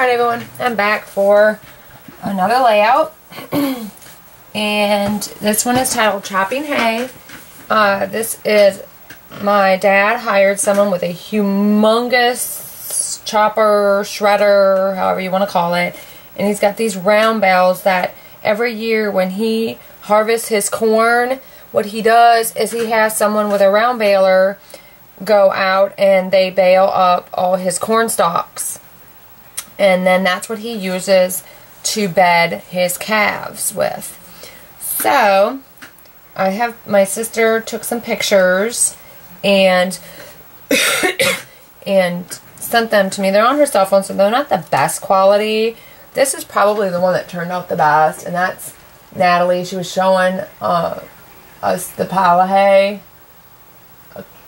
Alright everyone, I'm back for another layout. And this one is titled Chopping Hay. This is, my dad hired someone with a humongous chopper, shredder, however you want to call it. And he's got these round bales that every year when he harvests his corn, what he does is he has someone with a round baler go out and they bale up all his corn stalks. And then that's what he uses to bed his calves with. So, my sister took some pictures and and sent them to me. They're on her cell phone, so they're not the best quality. This is probably the one that turned out the best, and that's Natalie. She was showing us the pile of hay,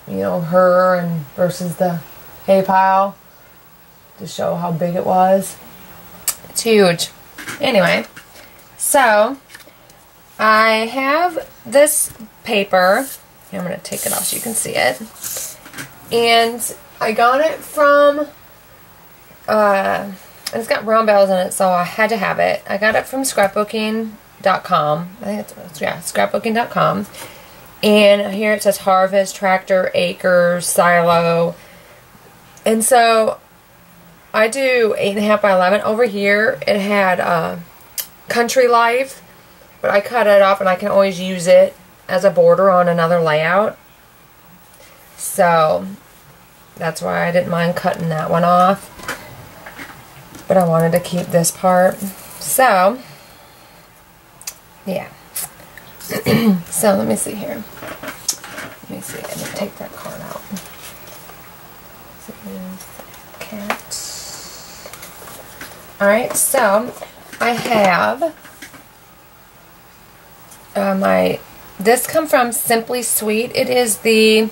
you know, her and versus the hay pile, to show how big it was. It's huge. Anyway, so I have this paper. I'm going to take it off so you can see it. And I got it from, and it's got round bales in it, so I had to have it. I got it from Scrapbooking.com. I think it's, yeah, Scrapbooking.com. And here it says harvest, tractor, acres, silo. And so I do 8.5 by 11. Over here it had Country Life, but I cut it off and I can always use it as a border on another layout. So that's why I didn't mind cutting that one off. But I wanted to keep this part. So, yeah. So let me see here. Let me see. I'm going to take that card out. Cat. Alright, so I have this come from Simply Sweet. It is the,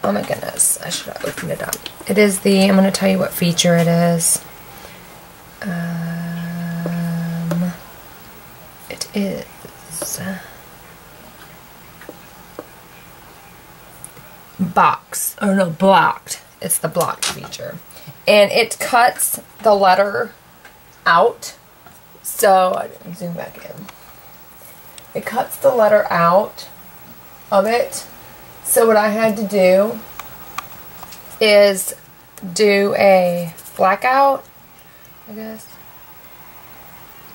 oh my goodness, I should have opened it up. It is the, I'm going to tell you what feature it is. It is blocked. It's the blocked feature. And it cuts the letter out. So, I didn't zoom back in. It cuts the letter out of it. So what I had to do is do a blackout, I guess.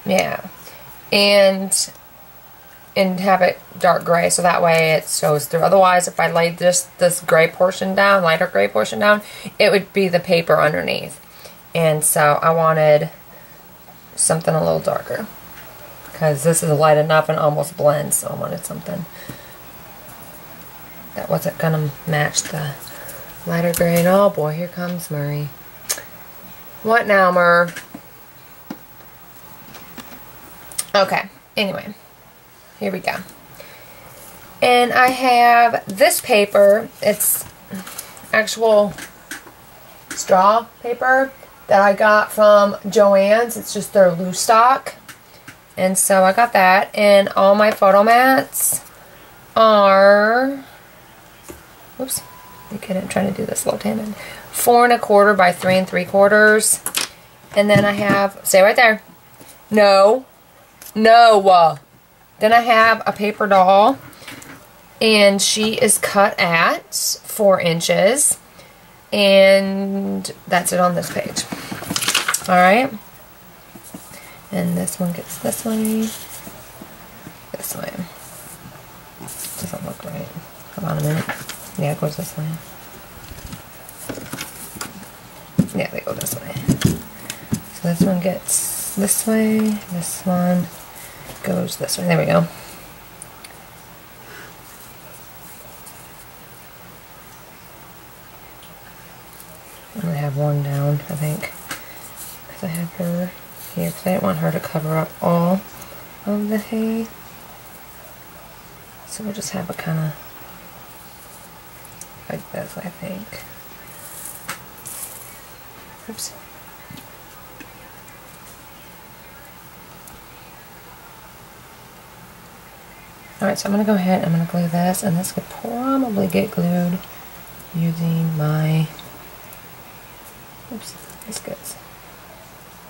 Yeah. And have it dark gray, so that way it shows through. Otherwise, if I laid this gray portion down, lighter gray portion down, it would be the paper underneath. And so I wanted something a little darker, because this is light enough and almost blends, so I wanted something that wasn't gonna match the lighter gray. And oh boy, here comes Murray. What now, Mur? Okay, anyway, here we go. And I have this paper. It's actual straw paper that I got from Joann's. It's just their loose stock. And so I got that. And all my photo mats are, oops, you kidding, I'm trying to do this left-handed. 4 1/4 by 3 3/4. And then I have, stay right there. No. Then I have a paper doll. And she is cut at 4 inches. And that's it on this page. Alright. And this one gets this way. This way. Doesn't look right. Hold on a minute. Yeah, it goes this way. Yeah, they go this way. So this one gets this way. This one goes this way. There we go. I'm going to have one down, I think, because I have her here, because I didn't want her to cover up all of the hay. So we'll just have a kind of like this, I think. Oops. Alright, so I'm going to go ahead and I'm going to glue this, and this could probably get glued using my, oops, this gets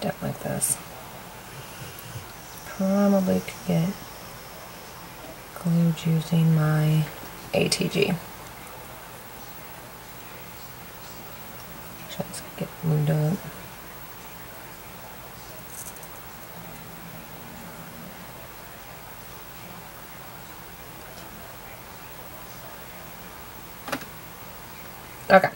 dent like this. Probably could get glued using my ATG. Let's get glued up. Okay.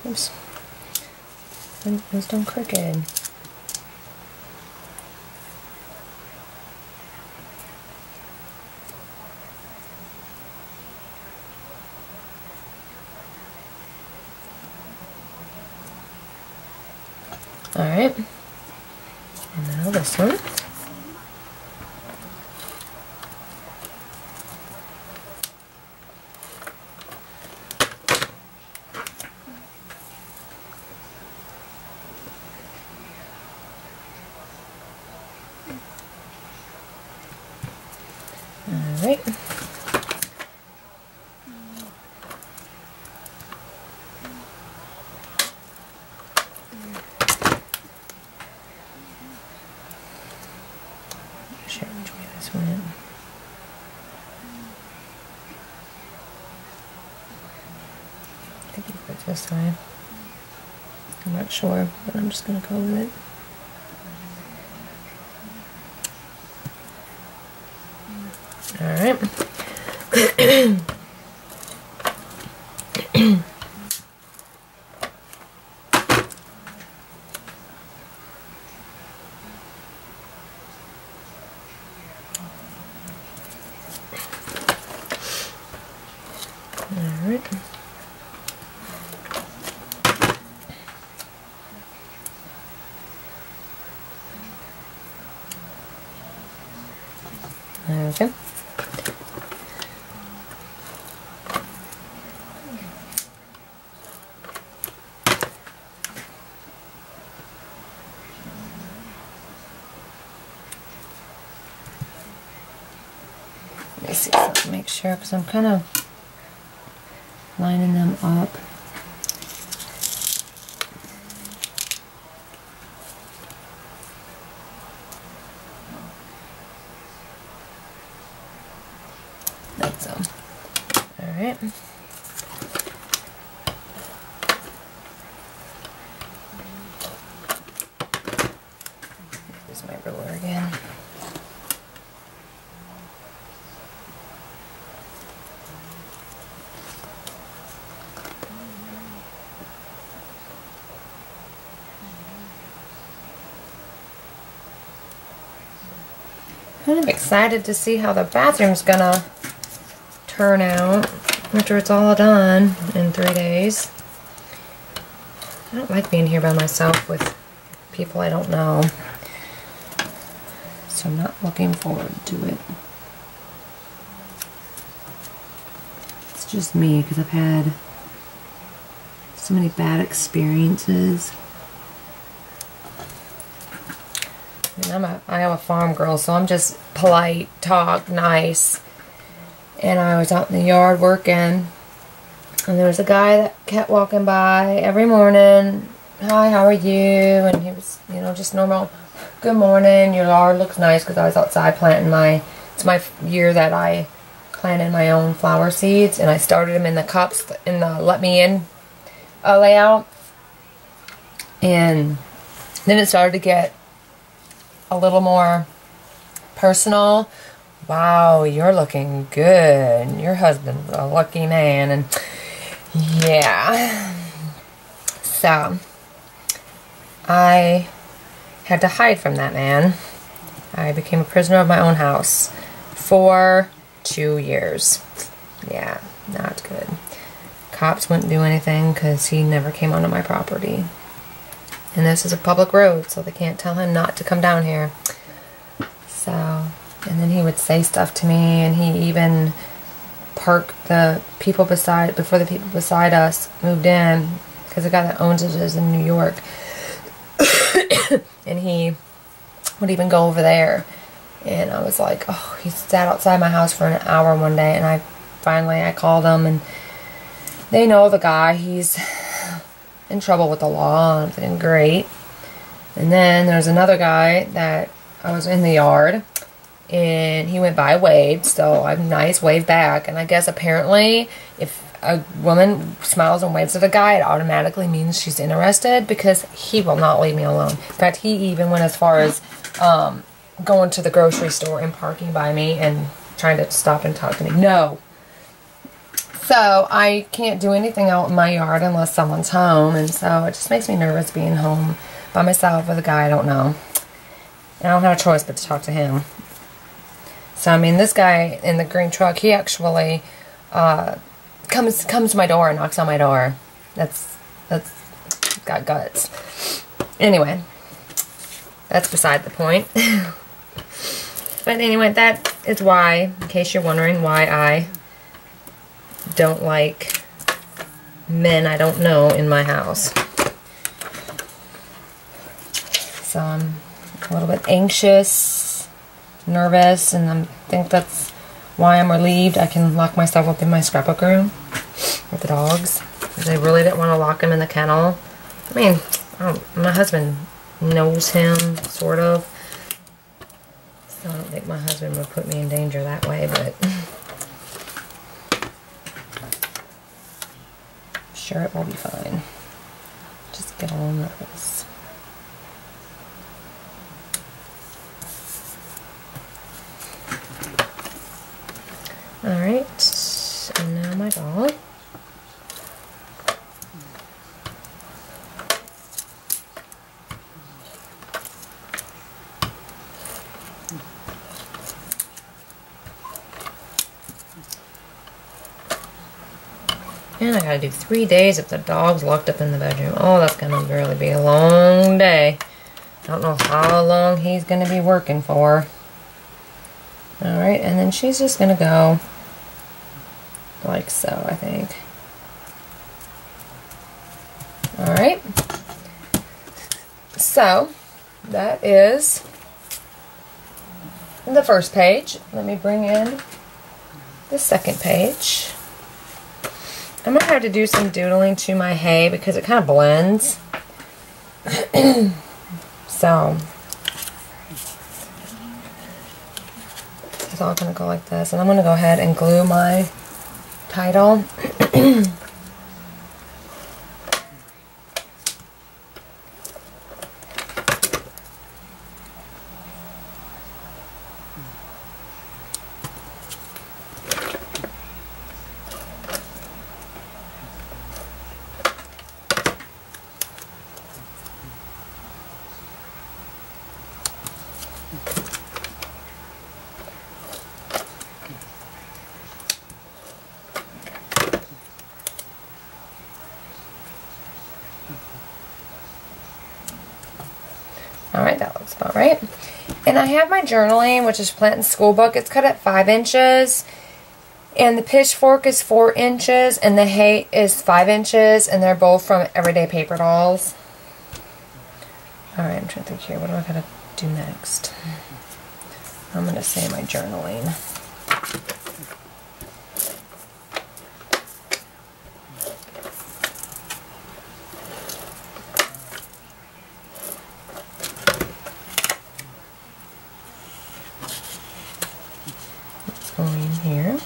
Oops. Those don't crooked. Alright. And now this one. Alright. Sure which way this went. I think it goes this way. I'm not sure, but I'm just gonna go with it. Alright. Alright. Okay. Let me see something, make sure, because I'm kind of lining them up. Like so. Alright. Use my ruler again. Kind of excited to see how the bathroom's gonna turn out after it's all done in 3 days. I don't like being here by myself with people I don't know, so I'm not looking forward to it. It's just me because I've had so many bad experiences. And I am a farm girl, so I'm just polite, talk, nice. And I was out in the yard working, and there was a guy that kept walking by every morning. Hi, how are you? And he was, you know, just normal. Good morning. Your yard looks nice, because I was outside planting it's my year that I planted my own flower seeds, and I started them in the cups in the Let Me In layout. And then it started to get a little more personal. Wow, you're looking good. Your husband's a lucky man. And yeah. So I had to hide from that man. I became a prisoner of my own house for 2 years. Yeah, not good. Cops wouldn't do anything because he never came onto my property. And this is a public road, so they can't tell him not to come down here. So, and then he would say stuff to me, and he even parked the people beside, before the people beside us moved in, because the guy that owns it is in New York. and he would even go over there. And I was like, oh, he sat outside my house for an hour one day, and I called him, and they know the guy. He's in trouble with the law, and everything great. And then there's another guy that I was in the yard, and he went by, waved, so I nice waved back. And I guess apparently if a woman smiles and waves at a guy, it automatically means she's interested, because he will not leave me alone. In fact, he even went as far as going to the grocery store and parking by me and trying to stop and talk to me. No. So I can't do anything out in my yard unless someone's home, and so it just makes me nervous being home by myself with a guy I don't know. And I don't have a choice but to talk to him. So I mean, this guy in the green truck, he actually comes to my door and knocks on my door. That's got guts. Anyway, that's beside the point. But anyway, that is why, in case you're wondering why I don't like men I don't know in my house. So I'm a little bit anxious, nervous, and I think that's why I'm relieved I can lock myself up in my scrapbook room with the dogs. They really didn't want to lock him in the kennel. I mean, my husband knows him, sort of. So I don't think my husband would put me in danger that way, but I'm sure it will be fine. Just get a little nervous. Alright, and now my doll. And I gotta do 3 days if the dog's locked up in the bedroom. Oh, that's gonna really be a long day. I don't know how long he's gonna be working for. Alright, and then she's just gonna go like so, I think. Alright. So, that is the first page. Let me bring in the second page. I'm going to have to do some doodling to my hay because it kind of blends. So, it's all going to go like this. And I'm going to go ahead and glue my title. Alright, that looks about right. And I have my journaling, which is Plantin Schoolbook. It's cut at 5 inches. And the pitchfork is 4 inches. And the hay is 5 inches. And they're both from Everyday Paper Dolls. Alright, I'm trying to think here. What do I gotta do next? I'm gonna say my journaling. Here.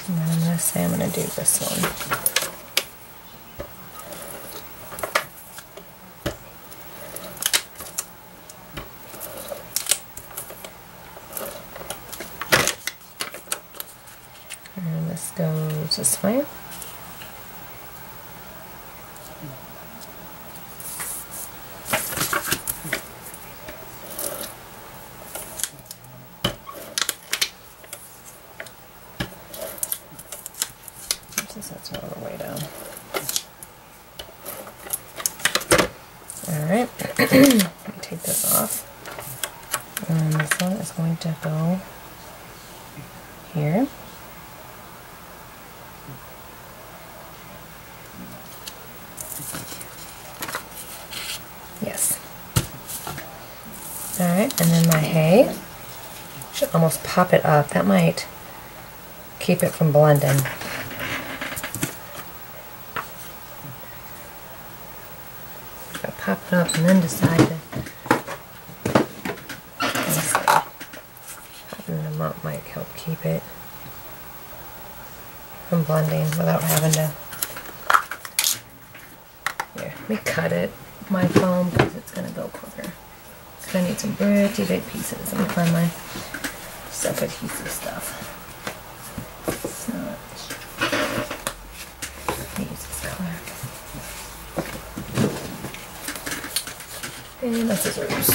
And then I'm going to say I'm going to do this one. And this goes this way. That's all the way down. Alright, let me take this off. And this one is going to go here. Alright, and then my hay. Should almost pop it up. That might keep it from blending. So pop it up and then decide to popping them up might help keep it from blending without having to. Here, let me cut it, my foam, because it's going to go quicker. Because I need some pretty big pieces. Let me find my self-adhesive stuff. So, let me use this color. And my scissors.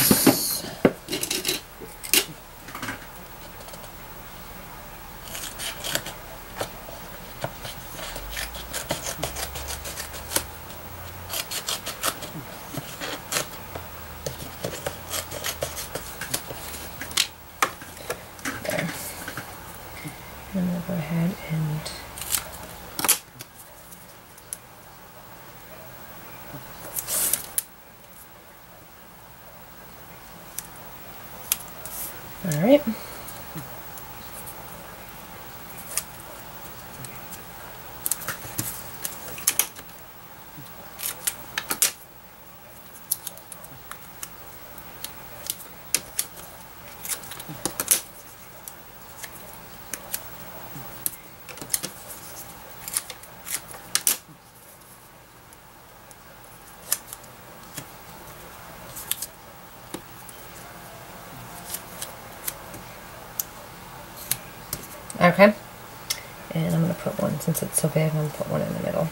I'm going to go ahead and all right. Okay, and I'm going to put one, since it's so big, I'm going to put one in the middle.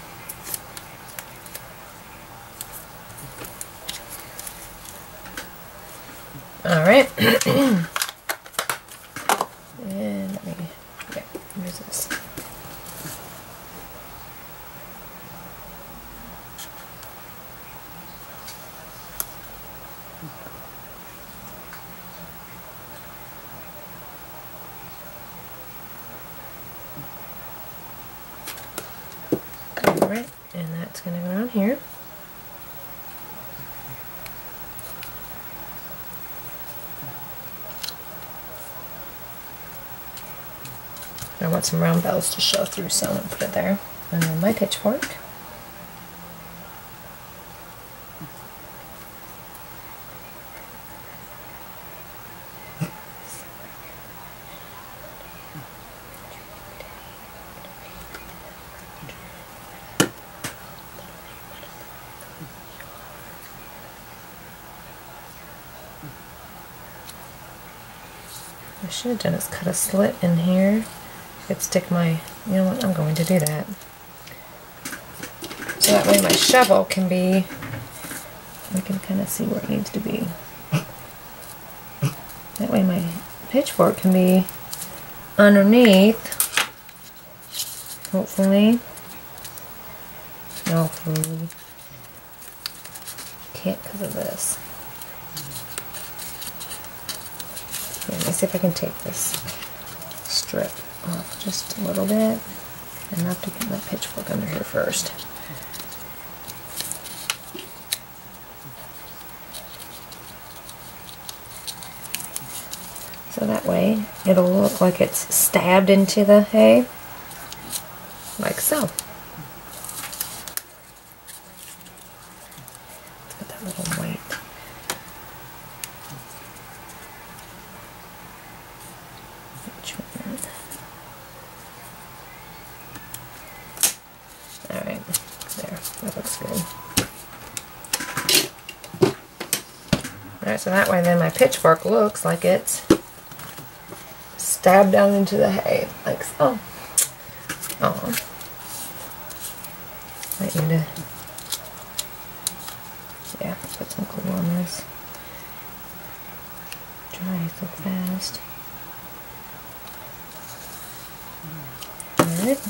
Alright, and let me, yeah, here's this. Alright, and that's going to go down here. I want some round bells to show through, so I'm going to put it there. And then my pitchfork. I should have done is cut a slit in here. I could stick my, you know what, I'm going to do that. So that way my shovel can be, we can kind of see where it needs to be. That way my pitchfork can be underneath, hopefully. Hopefully. Can't because of this. Let me see if I can take this strip off just a little bit. Enough to get my pitchfork under here first. So that way it'll look like it's stabbed into the hay, like so. Let's put that little white. Alright, there, that looks good. Alright, so that way then my pitchfork looks like it's stabbed down into the hay, like so. Oh, might need to, yeah, put some glue on this. Dry so fast. Alright.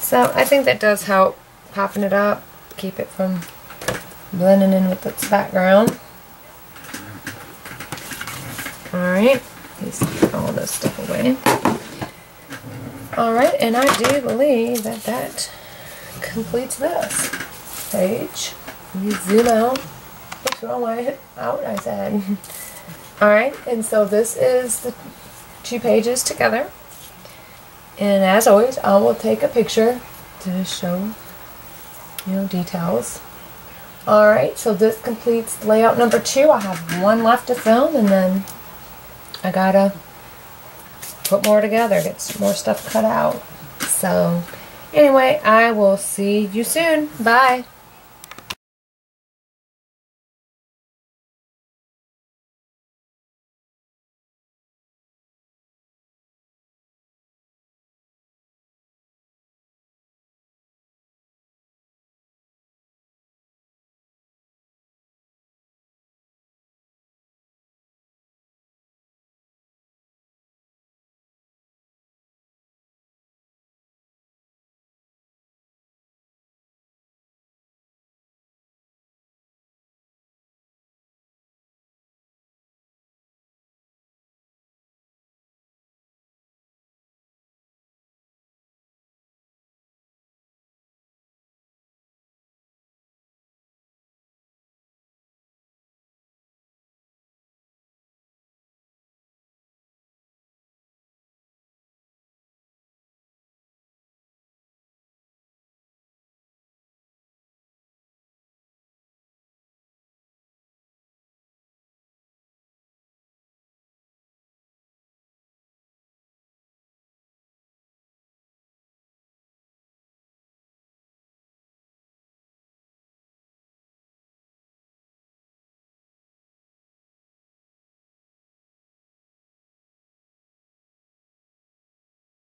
So I think that does help popping it up, keep it from blending in with its background. Alright, let's get all this stuff away. Alright, and I do believe that that completes this page. You zoom out. Oops. throw my out, I said. Alright, and so this is the 2 pages together. And as always, I will take a picture to show, you know, details. Alright, so this completes layout number 2. I have 1 left to film, and then I gotta put more together, get some more stuff cut out. So, anyway, I will see you soon. Bye.